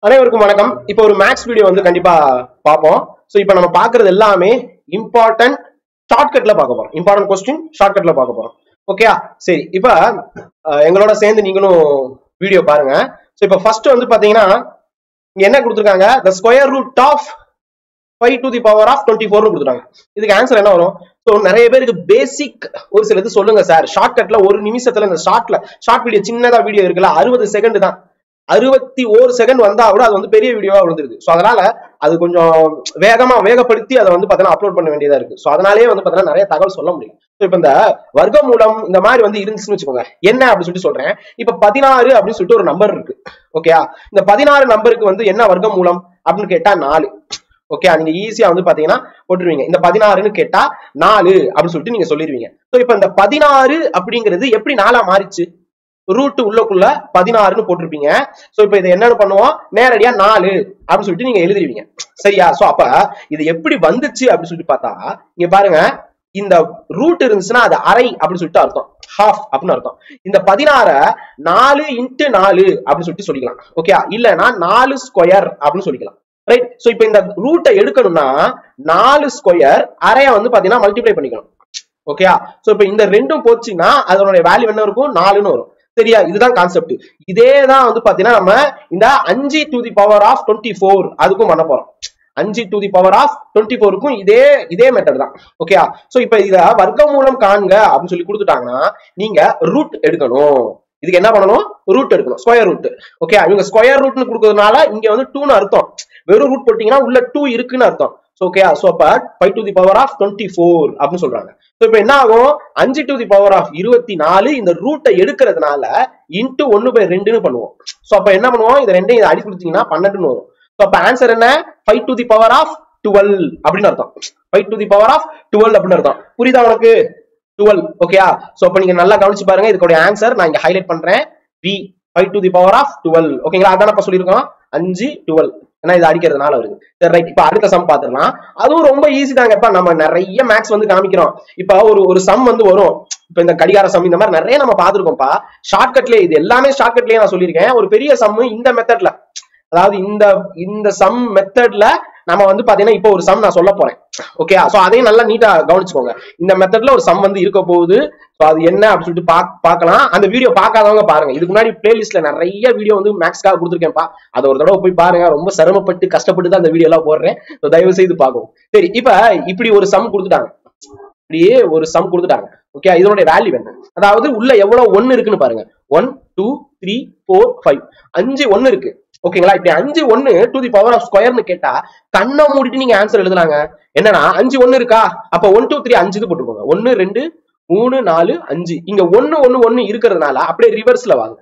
அனைவருக்கும் வணக்கம். இப்போ ஒரு மேக்ஸ் வீடியோ வந்து கண்டிப்பா பார்ப்போம். சோ இப்போ நம்ம பார்க்கிறது எல்லாமே இம்பார்ட்டன்ட் ஷார்ட்கட்ல பார்க்க போறோம். இம்பார்ட்டன்ட் क्वेश्चन ஷார்ட்கட்ல பார்க்க போறோம். ஓகேயா? சரி, இப்போ எங்களோட சேர்ந்து நீங்களும் வீடியோ பாருங்க. சோ இப்போ ஃபர்ஸ்ட் வந்து பாத்தீங்கன்னா இங்க என்ன கொடுத்திருக்காங்க, the square root of 5 to the power of 24 னு கொடுத்துட்டாங்க. இதுக்கு ஆன்சர் என்ன வரும்? சோ நிறைய பேருக்கு பேசிக் ஒரு சிலது சொல்லுங்க சார், ஷார்ட்கட்ல ஒரு நிமிஷத்துல இந்த ஷார்ட் வீடியோ சின்னதா வீடியோ இருக்குல்ல 60 செகண்ட் தான், 61 செகண்ட் வந்தா கூட அது வந்து பெரிய வீடியோவா விழுந்துருது. சோ அதனால அது கொஞ்சம் வேகப்படுத்தி அதை வந்து பாத்தீங்கன்னா அப்லோட் பண்ண வேண்டியதா இருக்கு. சோ அதனாலேயே வந்து பாத்தீங்கன்னா நிறைய தகவல் சொல்ல முடியும். இப்ப இந்த வர்க்கமூலம் இந்த மாதிரி வந்து இருந்துச்சுன்னு வச்சுக்கோங்க, என்ன அப்படின்னு சொல்லிட்டு சொல்றேன். இப்ப 16 அப்படின்னு சொல்லிட்டு ஒரு நம்பர் இருக்கு. ஓகேயா? இந்த 16 நம்பருக்கு வந்து என்ன வர்க்கமூலம் அப்படின்னு கேட்டா 4. ஓகே, நீங்க ஈஸியா வந்து பாத்தீங்கன்னா போட்டுருவீங்க. இந்த 16ன்னு கேட்டா 4 அப்படின்னு சொல்லிட்டு நீங்க சொல்லிருவீங்க. சோ இப்ப இந்த 16 அப்படிங்கிறது எப்படி 4ஆ மாறிச்சு? ரூட் உள்ளக்குள்ள 16ன்னு போட்டிருப்பீங்க. சோ இப்ப இதை என்னன்னு பண்ணுவோம், நேரடியா 4 அப்படின்னு சொல்லிட்டு நீங்க எழுதிருவீங்க. சரியா? சோ அப்ப இது எப்படி வந்துச்சு அப்படின்னு சொல்லிட்டு பார்த்தா, இங்க பாருங்க, இந்த ரூட் இருந்துச்சுன்னா அது அரை அப்படின்னு சொல்லிட்டு அர்த்தம், ஹாஃப் அப்படின்னு அர்த்தம். இந்த 16 4 × 4 அப்படின்னு சொல்லிட்டு சொல்லிக்கலாம். ஓகே, இல்லைன்னா 4 ஸ்கொயர் அப்படின்னு சொல்லிக்கலாம். ரைட்? சோ இப்ப இந்த ரூட்டை எடுக்கணும்னா 4 ஸ்கொயர் அரைய வந்து பாத்தீங்கன்னா மல்டிப்ளை பண்ணிக்கணும். ஓகேயா? சோ இப்ப இந்த ரெண்டும் போச்சுன்னா அதனுடைய வேல்யூ என்ன இருக்கும், 4ன்னு வரும். சரியா? இதுதான் கான்செப்ட். இதேதான் வந்து பாத்தீங்கன்னா நம்ம இந்த 5 to the power of 24 அதுக்கும் பண்ண போறோம். 5 to the power of 24க்கும் இதே மெத்தட் தான். ஓகேயா? சோ இப்ப இத வர்க்கமூலம் காண்க அப்படின்னு சொல்லி கொடுத்துட்டாங்கன்னா நீங்க ரூட் எடுக்கணும். இதுக்கு என்ன பண்ணணும், ரூட் எடுக்கணும், ஸ்கொயர் ரூட். ஓகே, இவங்க ஸ்கொயர் ரூட்னு கொடுக்கறதுனால இங்க வந்து 2ன்னு அர்த்தம், வெறும் ரூட் போட்டீங்கன்னா உள்ள 2 இருக்குன்னு அர்த்தம். ஓகே, சோ அப்ப 5 to the power of 24 அப்படின்னு சொல்றாங்க. சோ இப்ப என்ன ஆகும், 5 to the power of 24 இந்த ரூட்டை எடுக்கிறதுனால இன்டு 1/2ன்னு பண்ணுவோம். சோ அப்ப என்ன பண்ணுவோம், இது ரெண்டையும் இதை அடி கொடுத்தீங்கன்னா 12ன்னு வரும். சோ அப்ப ஆன்சர் என்ன, 5 to the power of 12 அப்படின்னு அர்த்தம். 5 to the power of 12 அப்படின்னு அர்த்தம். புரியுதா உனக்கு? 12. ஓகேயா? சோ அப்ப நீங்க நல்லா கவனிச்சு பாருங்க. இதுக்கு ஆன்சர் நான் இங்க ஹைலைட் பண்றேன், B 5 to the power of 12. ஓகேங்களா? அதான் இப்ப சொல்லிருக்கோம் 5 12, ஏன்னா இது அடிக்கிறதுனால வருது. சரி, ரைட். இப்ப அடுத்த சம் பாத்துக்கலாம். அதுவும் ரொம்ப ஈஸி தாங்க. இப்ப நம்ம நிறைய மேக்ஸ் வந்து காமிக்கிறோம். இப்ப ஒரு சம் வந்து வரும். இப்ப இந்த கடிகார சம் இந்த மாதிரி நிறைய நம்ம பாத்துருக்கோம்ப்பா ஷார்ட்கட்லயே. இது எல்லாமே ஷார்ட்கட்லயே நான் சொல்லியிருக்கேன். ஒரு பெரிய சம் இந்த மெத்தட்ல, அதாவது இந்த சம் மெத்தட்ல நம்ம வந்து பாத்தீங்கன்னா இப்போ ஒரு சம் நான் சொல்ல போறேன். ஓகே, சோ அதையும் நல்லா நீட்டா கவனிச்சுக்கோங்க. இந்த மெத்தட்ல ஒரு சம் வந்து இருக்க போகுது. சோ அது என்ன அப்படின்னு சொல்லிட்டு பார்க்கலாம். அந்த வீடியோ பார்க்காதவங்க பாருங்க. இதுக்கு முன்னாடி பிளேலிஸ்ட்ல நிறைய வீடியோ வந்து மேக்ஸ்க்காக கொடுத்துருக்கேன்ப்பா, அதை ஒரு தடவை போய் பாருங்க. ரொம்ப சிரமப்பட்டு கஷ்டப்பட்டு தான் அந்த வீடியோ எல்லாம் போடுறேன். தயவு செய்து பார்க்கும். சரி, இப்படி ஒரு சம் கொடுத்துட்டாங்க. இப்படியே ஒரு சம் கொடுத்துட்டாங்க. ஓகே, இதனுடைய வேல்யூ என்ன, அதாவது உள்ள எவ்வளவு 1 இருக்குன்னு பாருங்க. 1 2 3 4 5 5 1 இருக்கு. ஓகேங்களா? இப்படி 5 1 to the power of ஸ்கொயர்னு கேட்டா கண்ணை மூடிட்டு நீங்க ஆன்சர் எழுதலாங்க. என்னன்னா 5 1 இருக்கா, அப்ப 1 2 3 5 போட்டுக்கோங்க. 1 2 3 4 5. இங்க 1 1 1 இருக்கிறதுனால அப்படியே ரிவர்ஸ்ல வாங்க,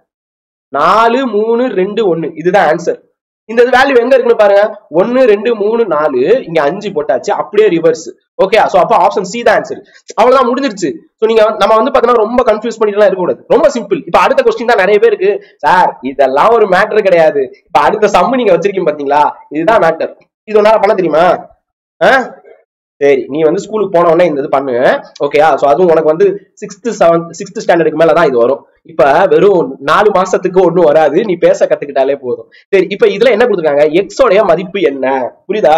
4 3 2 1. இதுதான் ஆன்சர். இந்த வேல்யூ எங்க இருக்குன்னு பாருங்க, 1 2 3 4, இங்க 5 போட்டாச்சு, அப்படியே ரிவர்ஸ். ஓகே, சோ அப்ப ஆப்ஷன் சி தான் ஆன்சர். அவ்வளவுதான், முடிஞ்சிருச்சு. சோ நம்ம வந்து பாத்தீங்கன்னா ரொம்ப கன்ஃபியூஸ் பண்ணிட்டுலாம் இருக்க கூடாது. ரொம்ப சிம்பிள். இப்ப அடுத்த கொஸ்டின் தான் நிறைய பேருக்கு, சார் இதெல்லாம் ஒரு மேட்டர் கிடையாது, இப்ப அடுத்த சம் நீங்க வச்சிருக்கீங்க பாத்தீங்களா, இதுதான் மேட்டர். இது ஒன்னால பண்ண தெரியுமா? சரி, நீ வந்து ஸ்கூலுக்கு போன உடனே இந்த இது பண்ணு. ஓகேயா? சோ அதுவும் உனக்கு வந்து 6th ஸ்டாண்டர்டுக்கு மேலதான் இது வரும். இப்ப வெறும் 4 மாசத்துக்கு ஒண்ணும் வராது, நீ பேச கத்துக்கிட்டாலே போதும். சரி, இப்ப இதுல என்ன கொடுத்துருக்காங்க, எக்ஸோடைய மதிப்பு என்ன, புரியுதா?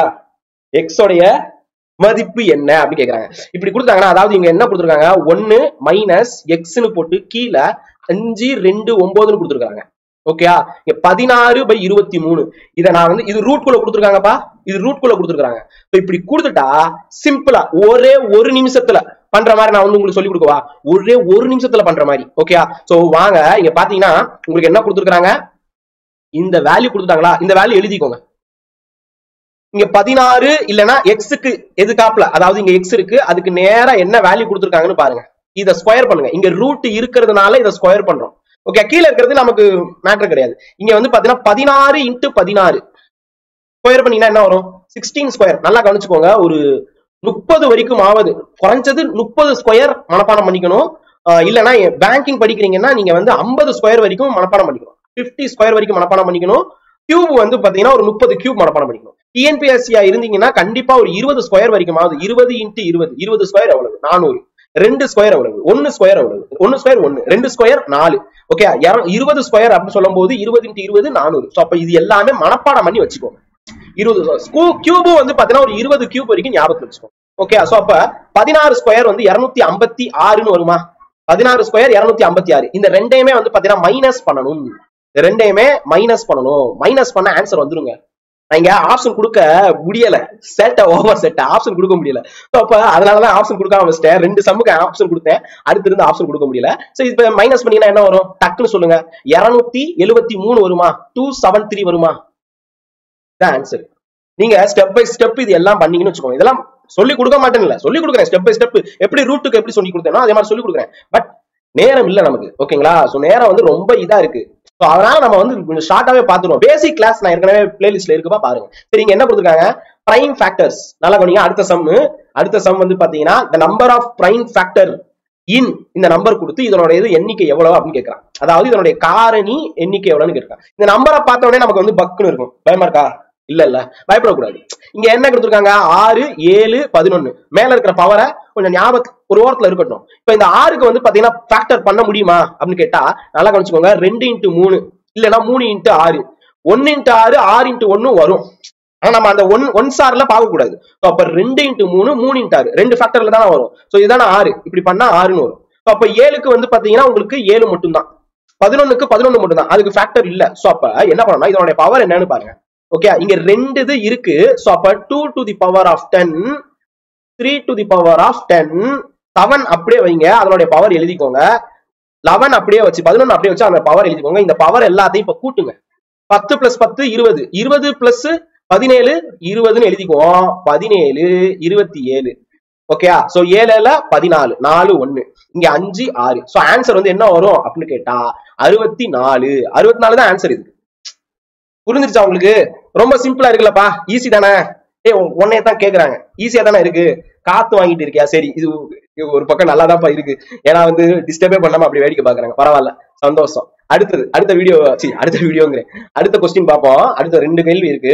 எக்ஸோடைய மதிப்பு என்ன அப்படி கேக்குறாங்க. இப்படி கொடுத்தாங்கன்னா, அதாவது இங்க என்ன கொடுத்துருக்காங்க, 1 மைனஸ் எக்ஸ்னு போட்டு கீழே 5 2 9ன்னு கொடுத்துருக்காங்க. ஓகேயா? 16/23. இதை நான் வந்து இது ரூட் குள்ள கொடுத்துருக்காங்கப்பா, இது ரூட் குள்ள கொடுத்துருக்காங்க. இப்படி கொடுத்துட்டா சிம்பிளா ஒரே ஒரு நிமிஷத்துல பண்ற மாதிரி நான் வந்து உங்களுக்கு சொல்லி கொடுக்கவா, ஒரே ஒரு நிமிஷத்துல பண்ற மாதிரி. ஓகேயா? சோ வாங்க, இங்க பாத்தீங்கன்னா உங்களுக்கு என்ன கொடுத்துருக்காங்க, இந்த வேல்யூ கொடுத்துட்டாங்களா, இந்த வேல்யூ எழுதிக்கோங்க. இங்க 16 இல்லைன்னா எக்ஸுக்கு எதுக்காப்ல, அதாவது இங்க எக்ஸ் இருக்கு, அதுக்கு நேரா என்ன வேல்யூ கொடுத்துருக்காங்கன்னு பாருங்க. இதை ஸ்கொயர் பண்ணுங்க. இங்க ரூட் இருக்கிறதுனால இதை ஸ்கொயர் பண்றோம். ஓகே, கீழே இருக்கிறது நமக்கு மேட்டர் கிடையாது. இங்க வந்து பாத்தீங்கன்னா 16 × 16 ஸ்கொயர் பண்ணீங்கன்னா என்ன வரும், 16 ஸ்கொயர். நல்லா கவனிச்சுக்கோங்க, ஒரு 30 வரைக்கும் ஆவது, குறைஞ்சது 30 ஸ்கொயர் மனப்பாடம் பண்ணிக்கணும். இல்லைன்னா பேங்கிங் படிக்கிறீங்கன்னா நீங்க வந்து 50 ஸ்கொயர் வரைக்கும் மனப்பாடம் பண்ணிக்கணும், 50 ஸ்கொயர் வரைக்கும் மனப்பாடம் பண்ணிக்கணும். கியூப் வந்து பாத்தீங்கன்னா ஒரு 30 கியூப் மனப்பாடம் பண்ணிக்கணும். டிஎன்பிஎஸ்சியா இருந்தீங்கன்னா கண்டிப்பா ஒரு 20 ஸ்கொயர் வரைக்கும் ஆகுது. 20 × 20 20 ஸ்கொயர் எவ்வளவு, 400. 2 ஸ்கொயர் எவ்வளவு? 1 ஸ்கொயர் எவ்வளவு? 1 ஸ்கொயர் 1, 2 ஸ்கொயர் 4. ஓகே, 20 ஸ்கொயர் அப்படின்னு சொல்லும் போது 20 × 20 400. சோ அப்ப இது எல்லாமே மனப்பாடம் பண்ணி வச்சுக்கோங்க. 20 கியூப் வந்து பாத்தீங்கன்னா ஒரு 20 கியூப் வரைக்கும் ஞாபகத்துல வச்சுக்கோங்க. ஓகே, சோ அப்ப 16 ஸ்கொயர் வந்து 256ன்னு வருமா? 16 ஸ்கொயர் 256. இந்த ரெண்டையுமே வந்து பாத்தீங்கன்னா மைனஸ் பண்ணணும். ரெண்டையுமே மைனஸ் பண்ணணும். மைனஸ் பண்ண ஆன்சர் வந்துருங்க. இங்க ஆப்ஷன் கொடுக்க முடியல, செட் ஓவர் செட் ஆப்ஷன் கொடுக்க முடியல. அப்ப அதனாலதான் ஆப்ஷன் கொடுக்காம வச்சிட்டேன். 2 சம்முக்கு ஆப்ஷன் கொடுத்தேன், அடுத்து இருந்து ஆப்ஷன் கொடுக்க முடியல. சோ இப்ப மைனஸ் பண்ணீங்கன்னா என்ன வரும்? டக்குன்னு சொல்லுங்க. 273 வருமா? 273 வருமா? ஆன்சர். நீங்க ஸ்டெப் பை ஸ்டெப் இது எல்லாம் பண்ணீங்கன்னு வச்சுக்கோங்க. இதெல்லாம் சொல்லி கொடுக்க மாட்டேன்ல, சொல்லி கொடுக்குறேன் ஸ்டெப் பை ஸ்டெப். எப்படி ரூட்டுக்கு எப்படி சொல்லி கொடுத்தேனோ அதே மாதிரி சொல்லி கொடுக்குறேன். பட் நேரம் இல்ல நமக்கு. ஓகேங்களா? சோ நேரம் வந்து ரொம்ப இதா இருக்கு. அதனால நம்ம வந்து கொஞ்சம் ஷார்ட்டாவே பாத்துருவோம். பேசிக் கிளாஸ் நான் ஏற்கனவே பிளேலிஸ்ட்ல இருக்குப்பா, பாருங்க. சரி, இங்க என்ன கொடுத்துருக்காங்க? Prime factors. நல்லா கவனிங்க. அடுத்த சம் வந்து பாத்தீங்கன்னா the number of prime factor in இந்த நம்பர் கொடுத்து இதனுடைய எண்ணிக்கை எவ்வளவு அப்படின்னு கேட்கறான். அதாவது இதனுடைய காரணி எண்ணிக்கை எவ்வளவுன்னு கேட்கறான். இந்த நம்பரை பார்த்த உடனே நமக்கு வந்து பக்குன்னு இருக்கும். பயமா இருக்கா? இல்ல பயப்படக்கூடாது. இங்க என்ன கொடுத்துருக்காங்க? 6, 7, 11. மேல இருக்கிற பவரை கொஞ்சம் ஞாபகம் ஒரு ஓரத்துல இருக்கட்டும். இப்ப இந்த 6க்கு வந்து பாத்தீங்கன்னா ஃபேக்டர் பண்ண முடியுமா அப்படின்னு கேட்டா நல்லா கவனிச்சுக்கோங்க. 2 × 3 இல்லன்னா 3 × 6, 1 × 6, 6 × 1 வரும். ஆனா நம்ம அந்த ஒன் சார்ல பார்க்க கூடாது. அப்ப 2 × 3, 3 × 6 2 ஃபேக்டர்ல தானே வரும். சோ இதுதானே 6. இப்படி பண்ணா 6ன்னு வரும். அப்ப 7க்கு வந்து பாத்தீங்கன்னா உங்களுக்கு 7 மட்டும் தான். 11க்கு 11 மட்டும் தான். அதுக்கு ஃபேக்டர் இல்ல. சோ அப்ப என்ன பண்ணணும்? இதனுடைய பவர் என்னன்னு பாருங்க. ஓகே, இங்க 2 இது இருக்கு. சோ அப்ப 2 to the power of 10, 3 to the power of 10, 7 அப்படியே வைங்க. அதனுடைய பவர் எழுதிக்கோங்க. 11 அப்படியே வச்சு 11 அப்படியே வச்சு அந்த பவர் எழுதிக்கோங்க. இந்த பவர் எல்லாத்தையும் இப்ப கூட்டுங்க. 10 + 10 20, 20 + 17 20ன்னு எழுதிக்குவோம். 17 27. ஓகேயா? சோ 7ல 14, 4 1, இங்க 5 6. சோ ஆன்சர் வந்து என்ன வரும் அப்படின்னு கேட்டா 64. 64 தான் ஆன்சர். இது புரிஞ்சிருச்சா உங்களுக்கு? ரொம்ப சிம்பிளா இருக்குல்லப்பா, ஈஸி தானே? உன்னைய தான் கேக்குறாங்க, ஈஸியா தானே இருக்கு. காத்து வாங்கிட்டு இருக்கியா? சரி, இது ஒரு பக்கம் நல்லாதான்ப்பா இருக்கு. ஏன்னா வந்து டிஸ்டர்பே பண்ணாம அப்படி வேடிக்கை பாக்குறாங்க. பரவாயில்ல, சந்தோஷம். அடுத்த வீடியோங்கிறேன். அடுத்த கொஸ்டின் பார்ப்போம். அடுத்த 2 கேள்வி இருக்கு.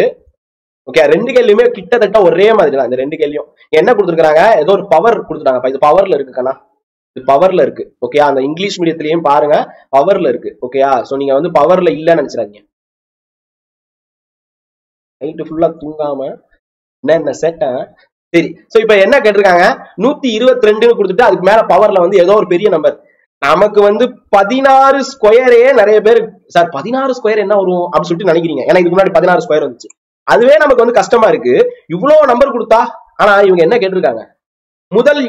ஓகே, 2 கேள்வியுமே கிட்டத்தட்ட ஒரே மாதிரி தான். இந்த 2 கேள்வியும் என்ன கொடுத்துருக்காங்க? ஏதோ ஒரு பவர் கொடுத்துட்டாங்க. இது பவர்ல இருக்கு கண்ணா, இது பவர்ல இருக்கு. ஓகே, அந்த இங்கிலீஷ் மீடியத்திலயும் பாருங்க பவர்ல இருக்கு. ஓகேயா? சோ நீங்க வந்து பவர்ல இல்லன்னு நினைச்சிடாதீங்க. நைட்டு ஃபுல்லா தூங்காம என்ன செட்ட. சரி, சோ இப்ப என்ன கேட்டிருக்காங்க? 122 கொடுத்துட்டு அதுக்கு மேல பவர்ல வந்து ஏதோ ஒரு பெரிய நம்பர். நமக்கு வந்து 16 ஸ்கொயரே நிறைய பேர் சார் 16 ஸ்கொயர் என்ன வரும் அப்படின்னு சொல்லிட்டு நினைக்கிறீங்க. ஏன்னா இதுக்கு முன்னாடி 16 ஸ்கொயர் வந்துச்சு. அதுவே நமக்கு வந்து கஷ்டமா இருக்கு. இவ்வளவு நம்பர் கொடுத்தா. ஆனா இவங்க என்ன கேட்டிருக்காங்க? முதல்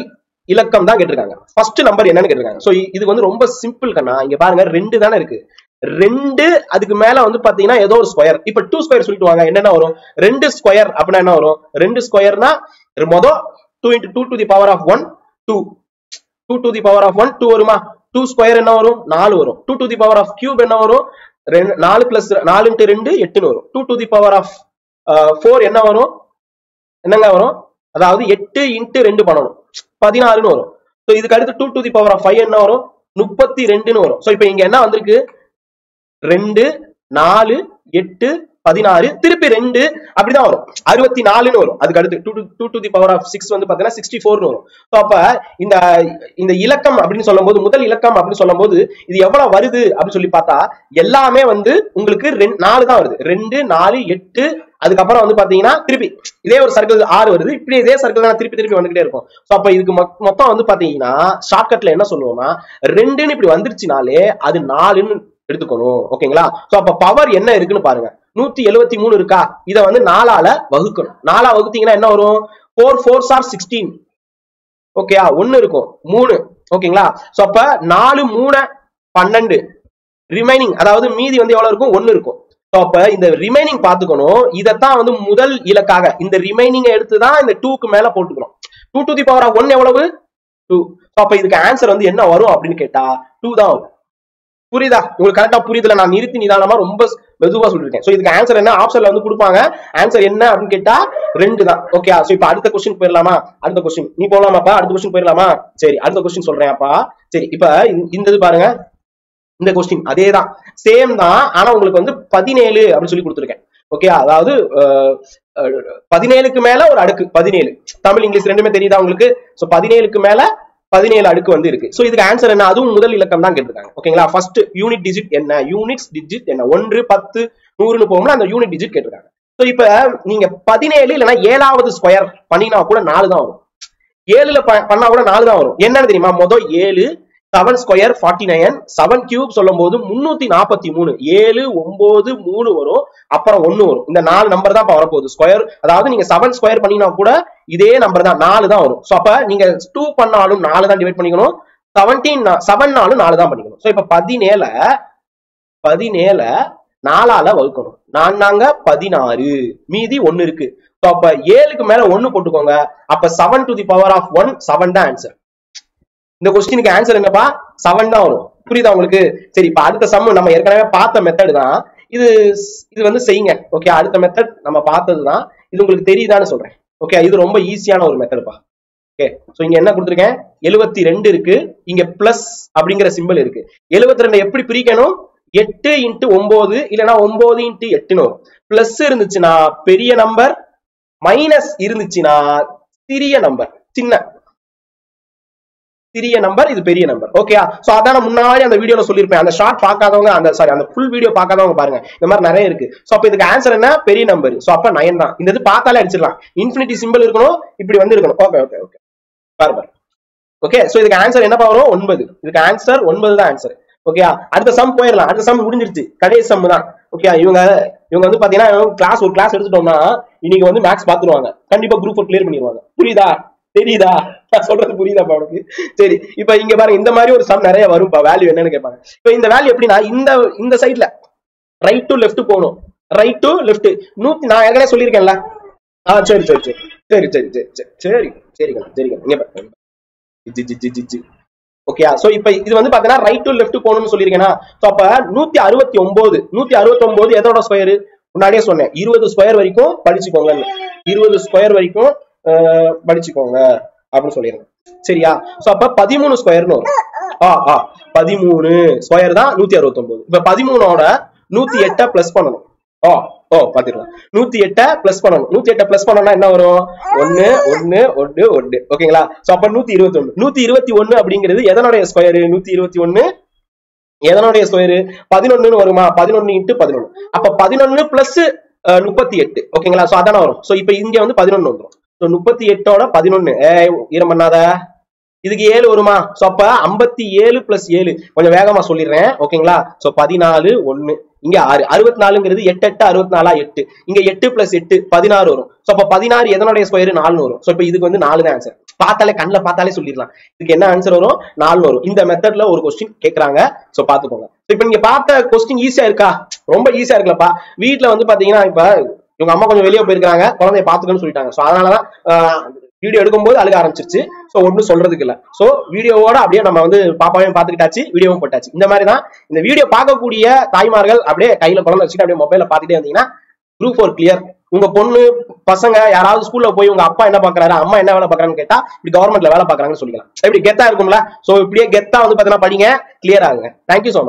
இலக்கம் தான் கேட்டிருக்காங்க. ஃபர்ஸ்ட் நம்பர் என்னன்னு கேட்டிருக்காங்க. சோ இது வந்து ரொம்ப சிம்பிள் கண்ணா. இங்க பாருங்க 2 தானே இருக்கு. 2 அதுக்கு மேல வந்து பாத்தீங்கன்னா ஏதோ ஒரு ஸ்கொயர். இப்ப 2 ஸ்கொயர் சொல்லிட்டு வாங்க. என்னென்ன வரும்? 2 ஸ்கொயர் அப்படின்னா என்ன வரும்? 2 ஸ்கொயர்னா மொதல் 2 × 2 to the power of 1 2, 2 to the power of 1 2 வருமா? 2 ஸ்கொயர் என்ன வரும்? 4 வரும். 2 to the power of cube என்ன வரும்? 4 + 4 × 2 8ன்னு வரும். 2 to the power of 4 என்ன வரும்? என்னங்க வரும்? அதாவது 8 × 2 பண்ணணும், 16ன்னு வரும். சோ இதுக்கு அடுத்து 2 to the power of 5 என்ன வரும்? 32ன்னு வரும். சோ இப்போ இங்க என்ன வந்திருக்கு? 2 4 8 16 திருப்பி 2 அப்படிதான் வரும். 64ன்னு வரும். அதுக்கு அடுத்து 2 to the power of 6 வந்து பாத்தீங்கன்னா 64ன்னு வரும். சோ அப்ப இந்த இலக்கம் அப்படின்னு சொல்லும்போது, முதல் இலக்கம் அப்படின்னு சொல்லும்போது இது எவ்வளவு வருது அப்படின்னு சொல்லி பார்த்தா எல்லாமே வந்து உங்களுக்கு 4 தான் வருது. 2 4 8 அதுக்கப்புறம் வந்து பாத்தீங்கன்னா திருப்பி இதே ஒரு சர்க்கிள் 6 வருது. இப்படி இதே சர்க்கிள் தான் திருப்பி வந்துகிட்டே இருக்கும். சோ அப்ப இதுக்கு மொத்தம் வந்து பாத்தீங்கன்னா ஷார்ட்கட்ல என்ன சொல்லுவோம்னா 2ன்னு இப்படி வந்துருச்சுனாலே அது 4ன்னு எடுத்துக்கணும். ஓகேங்களா? சோ அப்ப பவர் என்ன இருக்குன்னு பாருங்க. 173 இருக்கா? இத வந்து 4ஆல வகுக்கணும். 4ஆ வகுத்தீங்கன்னா என்ன வரும்? 4 4s are 16. ஓகேயா? 1 இருக்கும் 3. ஓகேங்களா? சோ அப்ப 4 3 12 ரிமைனிங், அதாவது மீதி வந்து எவ்வளவு இருக்கும்? 1 இருக்கும். சோ அப்ப இந்த ரிமைனிங் பாத்துக்கணும். இதத்தான் வந்து முதல் இலக்காக இந்த ரிமைனிங் எடுத்துதான் இந்த 2க்கு மேல போட்டுக்கிறோம். 2 to the power of 1 எவ்வளவு? 2. சோ அப்ப இதுக்கு ஆன்சர் வந்து என்ன வரும் அப்படின்னு கேட்டா 2 தான் வரும். புரியுதா? உங்களுக்கு கரெக்டா புரியுதுல? நான் நிறுத்தி நிதானமா ரொம்ப மெதுவா சொல்லிருக்கேன். சோ இதுக்கு ஆன்சர் என்ன? ஆப்ஷன்ல வந்து கொடுப்பாங்க. ஆன்சர் என்ன அப்படின்னு கேட்டா 2 தான். ஓகே, சோ இப்ப அடுத்த क्वेश्चन போயிரலாமா? அடுத்த क्वेश्चन நீ போலாமாப்பா? அடுத்த क्वेश्चन போயிரலாமா? சரி, அடுத்த क्वेश्चन சொல்றேன் அப்பா. சரி, இப்ப இந்த இது பாருங்க. இந்த क्वेश्चन அதேதான், சேம் தான். ஆனா உங்களுக்கு வந்து 17 அப்படின்னு சொல்லி கொடுத்துருக்கேன். ஓகே, அதாவது 17க்கு மேல ஒரு அடுக்கு 17. தமிழ் இங்கிலீஷ் ரெண்டுமே தெரியுதா உங்களுக்கு? சோ 17க்கு மேல 17 அடுக்கு வந்து இருக்கு. சோ இதுக்கு ஆன்சர் என்ன? அதுவும் முதல் இலக்கம் தான் கேட்டிருக்காங்க. ஓகேங்களா? ஃபர்ஸ்ட் யூனிட் டிஜிட் என்ன? யூனிட்ஸ் டிஜிட் என்ன? 1 10 100ன்னு போகும்னா அந்த யூனிட் டிஜிட் கேட்டிருக்காங்க. சோ இப்ப நீங்க 17 இல்லனா 7வது ஸ்கொயர் பண்ணினா கூட 4 தான் வரும். 7ல பண்ணா கூட 4 தான் வரும். என்னன்னு தெரியுமா? மொத 7 7 ஸ்கொயர் 49 7 கியூப் சொல்லும்போது 343 7 9 3 வரும், அப்புறம் 1 வரும். இந்த 4 நம்பர் தான் வரப்போகுது ஸ்கொயர். அதாவது நீங்க 7 ஸ்கொயர் பண்ணினா கூட இதே நம்பர் தான் 4 தான் வரும். சோ அப்ப நீங்க 2 பண்ணாலும் 4 தான் டிவைட் பண்ணிக்கணும், 7 நாலும் 4 தான் பண்ணிக்கணும். சோ இப்ப 17 4ஆல வகுக்கணும். 4 16 மீதி 1 இருக்கு. சோ அப்ப 7க்கு மேல 1 போட்டுக்கோங்க. அப்ப 7 to the power of 1 7 தான் ஆன்சர். இந்த क्वेश्चनக்கு ஆன்சர் என்னப்பா? 7 தான் வரும். புரியுதா உங்களுக்கு? சரி, இப்ப அடுத்த சம் நம்ம ஏற்கனவே பார்த்த மெத்தட் தான் இது. இது வந்து செய்யுங்க. ஓகே, அடுத்த மெத்தட் நம்ம பார்த்தது தான். இது உங்களுக்கு தெரியுதான்னு சொல்றேன். ஓகே, இது ரொம்ப ஈஸியான ஒரு மெத்தட்ப்பா. ஓகே, சோ இங்க என்ன கொடுத்திருக்கேன்? 72 இருக்கு, இங்க பிளஸ் அப்படிங்கிற சிம்பிள் இருக்கு. 72 எப்படி பிரிக்கணும்? 8 into 9 இல்லனா 9 into 8ன்னு வரும். பிளஸ் இருந்துச்சுன்னா பெரிய நம்பர், மைனஸ் இருந்துச்சுன்னா சிறிய நம்பர், சிறிய நம்பர், இது பெரிய நம்பர். ஓகேயா? சோ அதான் முன்னாடி அந்த வீடியோல சொல்லிருப்பேன். அந்த ஷார்ட் பார்க்காதவங்க, அந்த ஃபுல் வீடியோ பார்க்காதவங்க பாருங்க. இந்த மாதிரி நிறைய இருக்கு. சோ அப்ப இதுக்கு ஆன்சர் என்ன? பெரிய நம்பர். சோ அப்ப 9 தான். இந்த இது பார்த்தாலே அடிச்சிடலாம். இன்ஃபினிட்டி சிம்பிள் இருக்கணும், இப்படி வந்து இருக்கணும். ஓகே ஓகே ஓகே, பாருங்க. ஓகே, சோ இதுக்கு ஆன்சர் என்னப்பா வரும்? 9. இதுக்கு ஆன்சர் 9 தான் ஆன்சர். ஓகே, அடுத்த சம் போயிடலாம். அடுத்த சம் முடிஞ்சிருச்சு, கடைசி சம் தான். ஓகே, இவங்க வந்து பாத்தீங்கன்னா ஒரு கிளாஸ் எடுத்துட்டோம்னா இன்னைக்கு வந்து மேக்ஸ் பாத்துருவாங்க. கண்டிப்பா குரூப் 4 கிளியர் பண்ணிடுவாங்க. புரியுதா? தெரியுதா? நான் சொல்றது புரியுதாப்பா உனக்கு? சரி, இப்ப இங்க பாருங்க, இந்த மாதிரி ஒரு சம் நிறைய வரும்பா. வேல்யூ என்னன்னு கேட்பாங்க. இப்ப இந்த வேல்யூ எப்படின்னா இந்த சைட்ல ரைட் டு லெஃப்ட் போகணும். ரைட் டு லெஃப்ட் நான் ஏற்கனவே சொல்லியிருக்கேன்ல. சரி சரி சரி சரி சரி சரி சரி சரிங்க சரிங்க இங்க பாருங்க. ஓகேயா? சோ இப்ப இது வந்து பாத்தீங்கன்னா ரைட் டு லெஃப்ட் போகணும்னு சொல்லியிருக்கேன்னா, சோ அப்ப 169 எதோட ஸ்கொயர்? முன்னாடியே சொன்னேன், 20 ஸ்கொயர் வரைக்கும் படிச்சுக்கோங்க. 20 ஸ்கொயர் வரைக்கும் படிச்சுக்கோங்க அப்படின்னு சொல்லிருங்க. சரியா? சோ அப்ப 13 ஸ்கொயர்னு வரும். 13 ஸ்கொயர் தான் 169. இப்ப 13ஓட 108 பிளஸ் பண்ணணும். பாத்துக்கலாம். 108 பிளஸ் பண்ணணும். 108 பிளஸ் பண்ணோம்னா என்ன வரும்? 1 1 1 1. ஓகேங்களா? சோ அப்ப 121. 121 அப்படிங்கிறது எதனுடைய ஸ்கொயர்? 121 எதனுடைய ஸ்கொயர்? 11ன்னு வருமா? 11 into 11. அப்ப 11 பிளஸ் 38. ஓகேங்களா? சோ அதான வரும். சோ இப்ப இங்க வந்து 11 வந்துரும். சோ 38ஓட 11 ஈரம் பண்ணாத, இதுக்கு 7 வருமா? சோ அப்ப 57 பிளஸ் 7. கொஞ்சம் வேகமா சொல்லிடுறேன். ஓகேங்களா? சோ 14 1 இங்க 6. 64ங்கிறது 8 8 64 8. இங்க 8 பிளஸ் 8 16 வரும். சோ அப்ப 16 எதனுடைய ஸ்கொயர்? 4 வரும். சோ இப்ப இதுக்கு வந்து 4 தான் ஆன்சர். பார்த்தாலே கண்ணுல பார்த்தாலே சொல்லிடலாம். இதுக்கு என்ன ஆன்சர் வரும்? 4 வரும். இந்த மெத்தட்ல ஒரு கொஸ்டின் கேக்குறாங்க. சோ பாத்துக்கோங்க. இப்ப நீங்க பார்த்த கொஸ்டின் ஈஸியா இருக்கா? ரொம்ப ஈஸியா இருக்குல்லப்பா. வீட்டுல வந்து பாத்தீங்கன்னா இப்ப இவங்க அம்மா கொஞ்சம் வெளியே போயிருக்காங்க, குழந்தைய பாத்துக்கணும்னு சொல்லிட்டாங்க. சோ அதனாலதான் வீடியோ எடுக்கும்போது அழுக ஆரம்பிச்சிருச்சு. சோ ஒன்னும் சொல்றதுக்கு இல்ல. சோ வீடியோவோட அப்படியே நம்ம வந்து பாப்பாவையும் பாத்துக்கிட்டாச்சு, வீடியோவும் போட்டாச்சு. இந்த மாதிரி தான் இந்த வீடியோ பார்க்கக்கூடிய தாய்மார்கள் அப்படியே கையில குழந்தை வச்சுட்டு அப்படியே மொபைல பாத்துட்டே இருந்தீங்கன்னா குரூப் 4 கிளியர். உங்க பொண்ணு பசங்க யாராவது ஸ்கூல்ல போய் உங்க அப்பா என்ன பாக்குறாரு, அம்மா என்ன வேலை பாக்குறான்னு கேட்டா இப்படி கவர்மெண்ட்ல வேலை பாக்குறாங்கன்னு சொல்லிக்கலாம். இப்படி கெத்தா இருக்கும்ல. சோ இப்படியே கெத்தா வந்து பாத்தீங்கன்னா படிங்க, கிளியர் ஆகுங்க. Thank you so much.